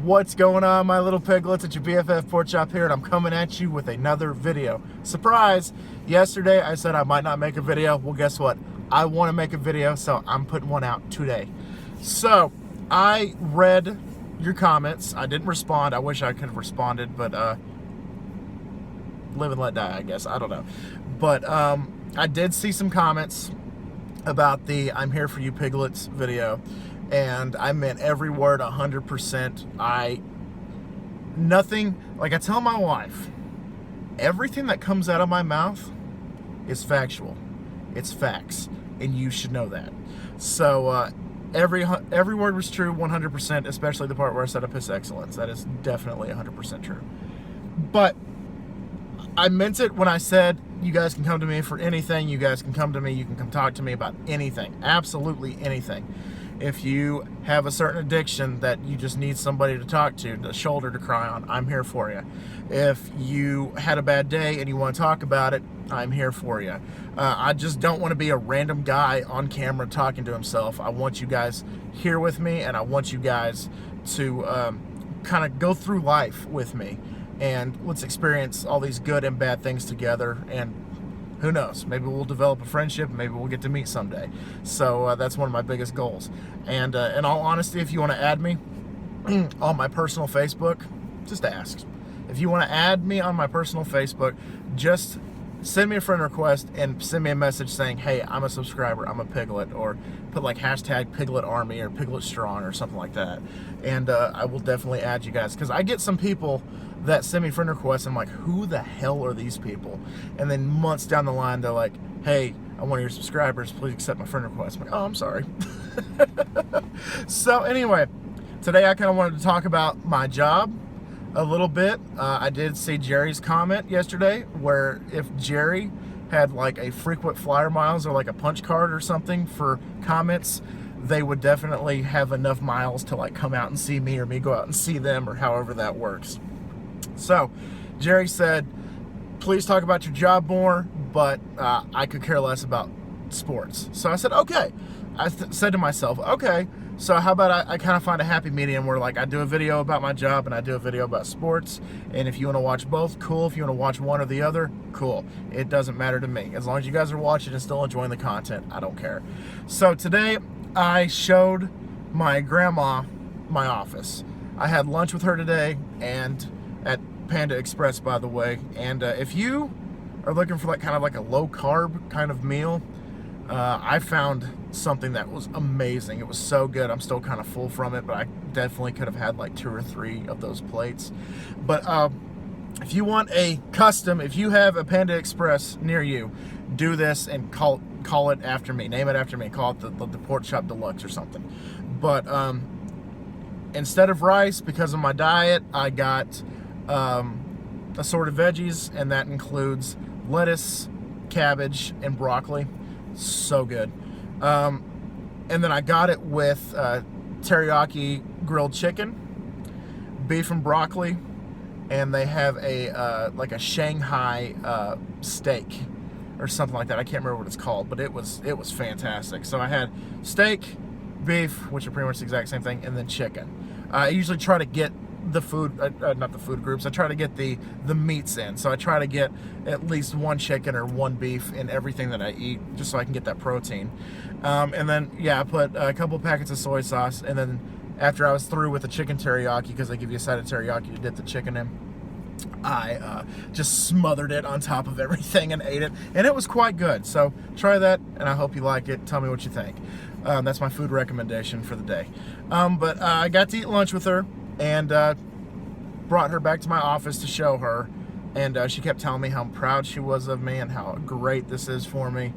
What's going on, my little piglets? It's your BFF Pork Chop here, and I'm coming at you with another video. Surprise! Yesterday I said I might not make a video. Well, guess what? I want to make a video, so I'm putting one out today. So, I read your comments. I didn't respond. I wish I could have responded, but live and let die, I guess. I don't know. But I did see some comments about the I'm Here For You Piglets video, and I meant every word 100%. Nothing, like I tell my wife, everything that comes out of my mouth is factual. It's facts, and you should know that. So every word was true 100%, especially the part where I said I piss excellence. That is definitely 100% true. But I meant it when I said you guys can come to me for anything. You guys can come to me. You can come talk to me about anything. Absolutely anything. If you have a certain addiction that you just need somebody to talk to, a shoulder to cry on, I'm here for you. If you had a bad day and you want to talk about it, I'm here for you. I just don't want to be a random guy on camera talking to himself. I want you guys here with me, and I want you guys to kind of go through life with me. And let's experience all these good and bad things together, and who knows, maybe we'll develop a friendship, maybe we'll get to meet someday. So that's one of my biggest goals. And in all honesty, if you want to add me on my personal Facebook, just ask. If you want to add me on my personal Facebook, just send me a friend request and send me a message saying, hey, I'm a subscriber, I'm a piglet, or put like hashtag Piglet Army or Piglet Strong or something like that. And I will definitely add you guys, because I get some people that send me friend requests, and I'm like, who the hell are these people? And then months down the line, they're like, hey, I'm one of your subscribers, please accept my friend request. I'm like, oh, I'm sorry. So anyway, today I kind of wanted to talk about my job a little bit. I did see Jerry's comment yesterday, where if Jerry had like a frequent flyer miles or like a punch card or something for comments, they would definitely have enough miles to like come out and see me, or me go out and see them, or however that works. So Jerry said, please talk about your job more, but I could care less about sports. So I said, okay. I said to myself, okay, so how about I kind of find a happy medium where like I do a video about my job and I do a video about sports, and if you want to watch both, cool. If you want to watch one or the other, cool. It doesn't matter to me. As long as you guys are watching and still enjoying the content, I don't care. So today I showed my grandma my office. I had lunch with her today, and at Panda Express, by the way. And if you are looking for like kind of like a low carb kind of meal, I found something that was amazing. It was so good. I'm still kind of full from it, but I definitely could have had like 2 or 3 of those plates. But if you want a custom, if you have a Panda Express near you, do this and call it after me. Name it after me. Call it the Pork Chop Deluxe or something. But instead of rice, because of my diet, I got assorted veggies, and that includes lettuce, cabbage, and broccoli. So good. And then I got it with teriyaki grilled chicken, beef and broccoli, and they have a like a Shanghai steak or something like that. I can't remember what it's called, but it was fantastic. So I had steak, beef, which are pretty much the exact same thing, and then chicken. I usually try to get the food, not the food groups, I try to get the meats in. So I try to get at least 1 chicken or 1 beef in everything that I eat, just so I can get that protein. And then, yeah, I put a couple packets of soy sauce, and then after I was through with the chicken teriyaki, because they give you a side of teriyaki to dip the chicken in, I just smothered it on top of everything and ate it, and it was quite good. So try that, and I hope you like it. Tell me what you think. That's my food recommendation for the day. But I got to eat lunch with her, and brought her back to my office to show her, and she kept telling me how proud she was of me and how great this is for me,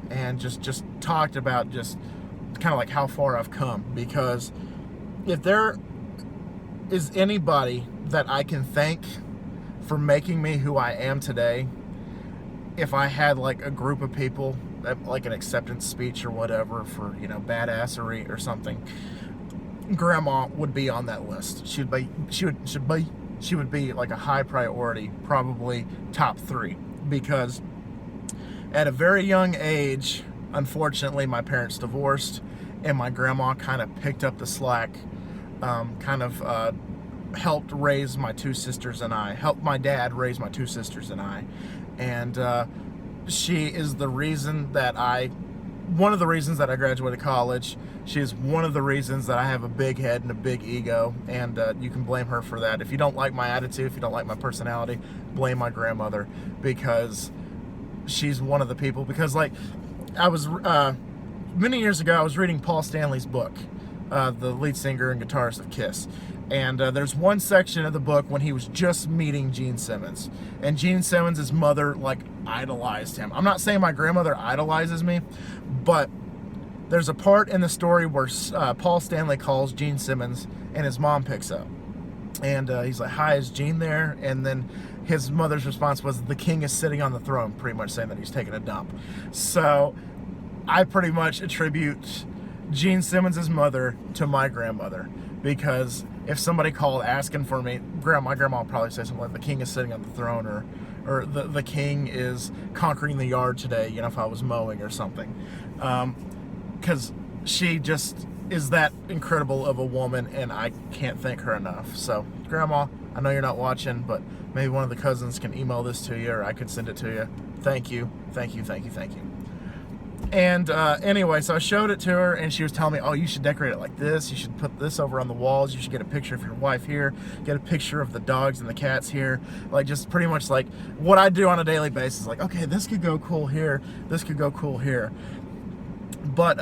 and just talked about just kind of like how far I've come. Because if there is anybody that I can thank for making me who I am today, if I had like a group of people, like an acceptance speech or whatever for, you know, badassery or something, Grandma would be on that list. She would be like a high priority, probably top 3, because at a very young age, unfortunately, my parents divorced, and my grandma kind of picked up the slack, helped raise my two sisters and I, helped my dad raise my two sisters and I. And she is the reason that one of the reasons that I graduated college. She is one of the reasons that I have a big head and a big ego, and you can blame her for that. If you don't like my attitude, if you don't like my personality, blame my grandmother, because she's one of the people. Because like, I was, many years ago, I was reading Paul Stanley's book, the lead singer and guitarist of Kiss. And there's one section of the book when he was just meeting Gene Simmons. And Gene Simmons' mother, like, idolized him. I'm not saying my grandmother idolizes me, but there's a part in the story where Paul Stanley calls Gene Simmons and his mom picks up. And he's like, "Hi, is Gene there?" And then his mother's response was, "The king is sitting on the throne," pretty much saying that he's taking a dump. So I pretty much attribute Gene Simmons' mother to my grandmother, because if somebody called asking for me, my grandma would probably say something like, "The king is sitting on the throne," or the king is conquering the yard today, you know, if I was mowing or something. Because she just is that incredible of a woman, and I can't thank her enough. So, Grandma, I know you're not watching, but maybe one of the cousins can email this to you, or I could send it to you. Thank you, thank you, thank you, thank you. And anyway, so I showed it to her, and she was telling me, "Oh, you should decorate it like this. You should put this over on the walls. You should get a picture of your wife here. Get a picture of the dogs and the cats here." Like, just pretty much like what I do on a daily basis. Like, okay, this could go cool here. This could go cool here. But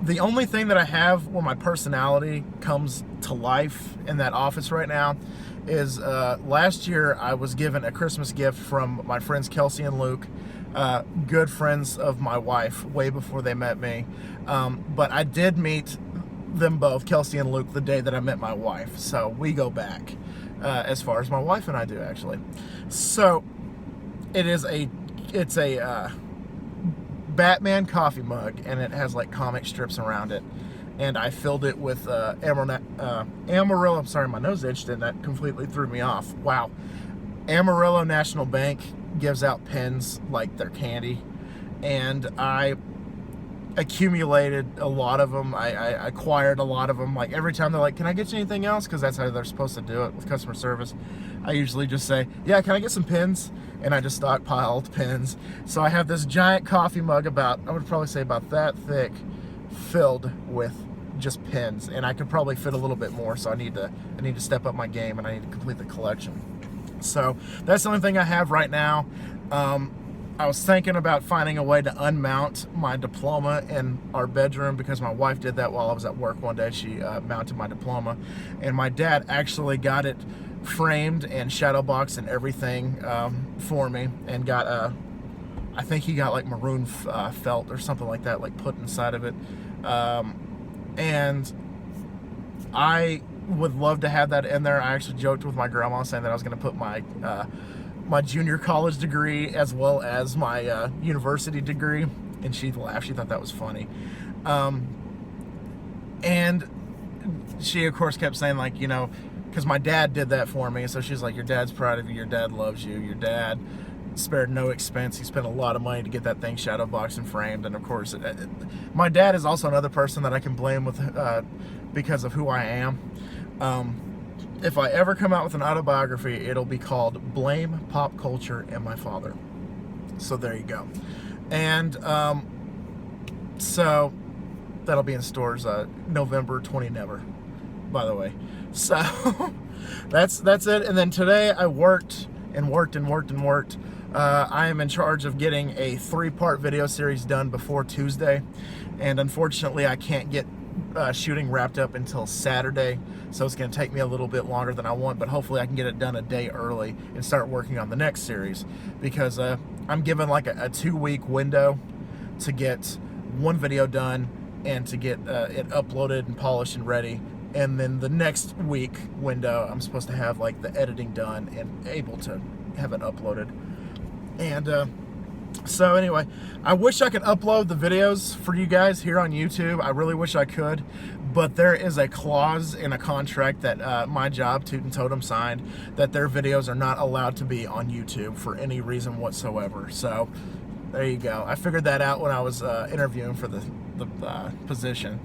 the only thing that I have where my personality comes to life in that office right now is last year I was given a Christmas gift from my friends Kelsey and Luke. Good friends of my wife way before they met me. But I did meet them both, Kelsey and Luke, the day that I met my wife. So we go back as far as my wife and I do, actually. So it's a Batman coffee mug, and it has like comic strips around it. And I filled it with Amarillo. I'm sorry, my nose itched and that completely threw me off. Wow. Amarillo National Bank gives out pens like they're candy, and I accumulated a lot of them. I acquired a lot of them. Like, every time they're like, "Can I get you anything else?" Because that's how they're supposed to do it with customer service. I usually just say, "Yeah, can I get some pens?" And I just stockpiled pens. So I have this giant coffee mug I would probably say about that thick, filled with just pens, and I could probably fit a little bit more. So I need to step up my game, and I need to complete the collection. So that's the only thing I have right now. I was thinking about finding a way to unmount my diploma in our bedroom, because my wife did that while I was at work one day. She mounted my diploma, and my dad actually got it framed and shadow boxed and everything for me, and got I think he got like maroon felt or something like that, like put inside of it. And I would love to have that in there. I actually joked with my grandma saying that I was going to put my my junior college degree as well as my university degree, and she laughed. She thought that was funny. And she of course kept saying, like, you know, because my dad did that for me, so she's like, "Your dad's proud of you, your dad loves you, your dad spared no expense. He spent a lot of money to get that thing shadow boxed and framed." And of course my dad is also another person that I can blame with because of who I am. If I ever come out with an autobiography, it'll be called "Blame Pop Culture and My Father." So there you go. And so that'll be in stores November 20 never, by the way. So that's it. And then today I worked. I am in charge of getting a 3-part video series done before Tuesday, and unfortunately I can't get shooting wrapped up until Saturday, so it's going to take me a little bit longer than I want, but hopefully I can get it done a day early and start working on the next series, because I'm given like a 2-week window to get one video done and to get it uploaded and polished and ready. And then the next week window, I'm supposed to have like the editing done and able to have it uploaded. And so anyway, I wish I could upload the videos for you guys here on YouTube. I really wish I could, but there is a clause in a contract that my job, Toot and Totem, signed, that their videos are not allowed to be on YouTube for any reason whatsoever. So there you go. I figured that out when I was interviewing for the position.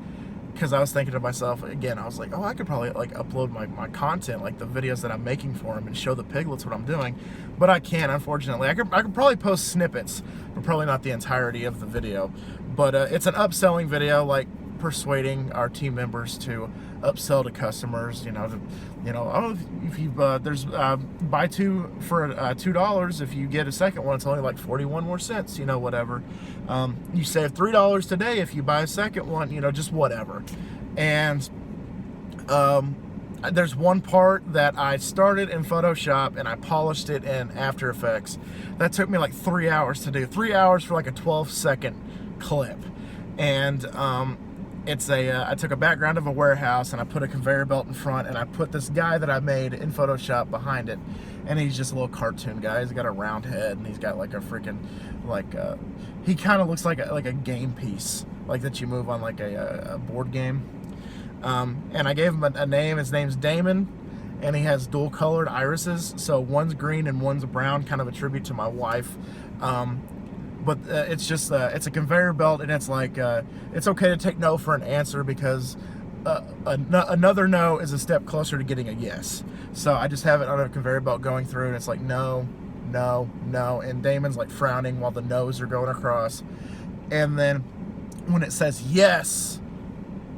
because I was thinking to myself, again, I was like, oh, I could probably like upload my content, like the videos that I'm making for them, and show the piglets what I'm doing, but I can't, unfortunately. I could probably post snippets, but probably not the entirety of the video. But it's an upselling video, like persuading our team members to upsell to customers. Oh, if you there's buy two for $2. If you get a second one, it's only like 41 more cents. Whatever. You save $3 today if you buy a second one. Just whatever. And there's one part that I started in Photoshop and I polished it in After Effects. That took me like 3 hours to do. 3 hours for like a 12-second clip. And I took a background of a warehouse and I put a conveyor belt in front, and I put this guy that I made in Photoshop behind it, and he's just a little cartoon guy. He's got a round head and he's got like a freaking he kind of looks like a game piece, like that you move on like a board game. And I gave him a name. His name's Damon, and he has dual colored irises, so one's green and one's brown, kind of a tribute to my wife. But it's just it's a conveyor belt, and it's like it's okay to take no for an answer, because another no is a step closer to getting a yes. So I just have it on a conveyor belt going through, and it's like no, no, no, and Damon's like frowning while the no's are going across. And then when it says yes,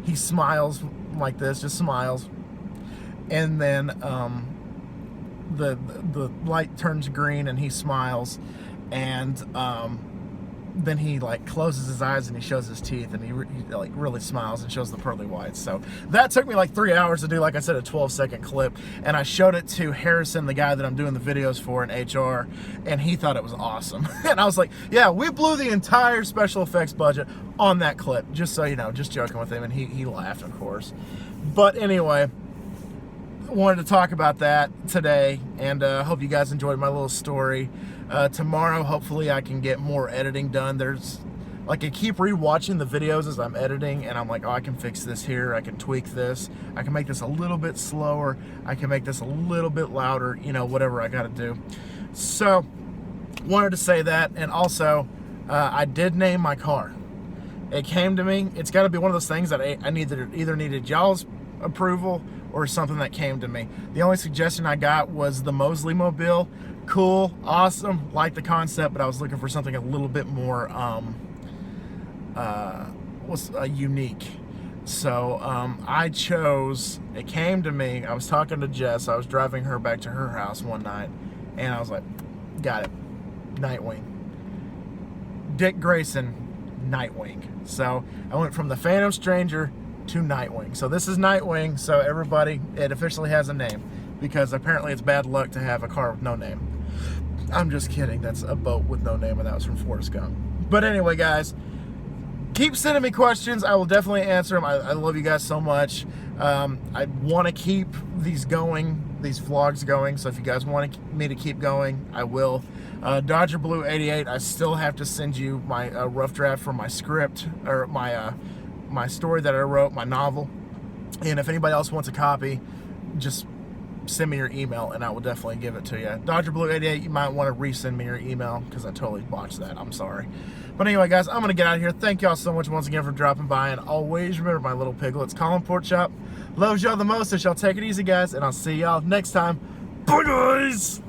he smiles like this, just smiles. And then the light turns green and he smiles, and then he like closes his eyes and he shows his teeth, and he like really smiles and shows the pearly whites. So that took me like 3 hours to do, like I said, a 12-second clip, and I showed it to Harrison, the guy that I'm doing the videos for in HR, and he thought it was awesome. And I was like, yeah, we blew the entire special effects budget on that clip, just so you know, just joking with him, and he laughed, of course. But anyway, wanted to talk about that today, and hope you guys enjoyed my little story. Tomorrow, hopefully, I can get more editing done. There's, like, I keep rewatching the videos as I'm editing, and I'm like, oh, I can fix this here, I can tweak this, I can make this a little bit slower, I can make this a little bit louder, whatever I gotta do. So, wanted to say that, and also, I did name my car. It came to me. It's got to be one of those things that I either needed y'all's approval or something that came to me. The only suggestion I got was the Mosley Mobile. Cool, awesome, like the concept, but I was looking for something a little bit more unique. So I chose, it came to me, I was talking to Jess, I was driving her back to her house one night, and I was like, got it, Nightwing. Dick Grayson, Nightwing. So I went from the Phantom Stranger to Nightwing. So this is Nightwing, so everybody, it officially has a name, because apparently it's bad luck to have a car with no name. I'm just kidding, that's a boat with no name, and that was from Forrest Gump. But anyway, guys, keep sending me questions. I will definitely answer them. I love you guys so much. I want to keep these going, these vlogs going, so if you guys want me to keep going, I will. Dodger Blue 88, I still have to send you my rough draft for my script, or my story that I wrote, my novel. And if anybody else wants a copy, just send me your email and I will definitely give it to you. Dodger Blue 88, you might want to resend me your email, because I totally botched that. I'm sorry. But anyway, guys, I'm going to get out of here. Thank y'all so much once again for dropping by, and always remember, my little piglets, Colin Pork Chop loves y'all the most, so y'all take it easy, guys, and I'll see y'all next time. Bye, guys!